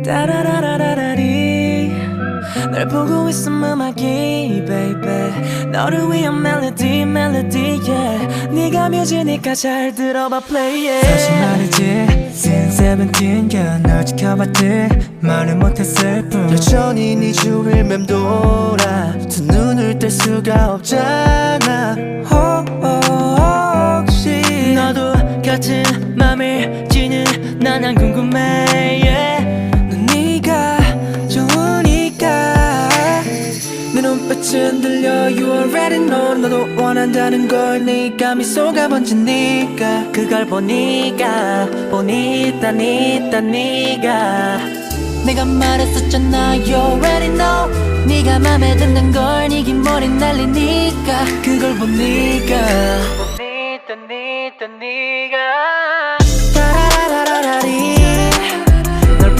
따라라라라리 널 보고 있음 음악이 baby 너를 위한 멜로디 yeah 네가 뮤지니까 잘 들어봐 play it 사실 말이지 since 17 girl 널 지켜봤지 말을 못했을 뿐 여전히 네 주위를 맴돌아 두 눈을 뗄 수가 없잖아 혹시 너도 같은 맘일지는 난 안 궁금해 yeah. 넌 네가 좋으니까 내 눈빛은 들려 You already know 너도 원한다는 걸 네가 미소가 번지니까 그걸 보니까 네가 내가 말했었잖아 You already know 네가 맘에 든다는 걸 네 긴 머리 날리니까 그걸 보니까 네가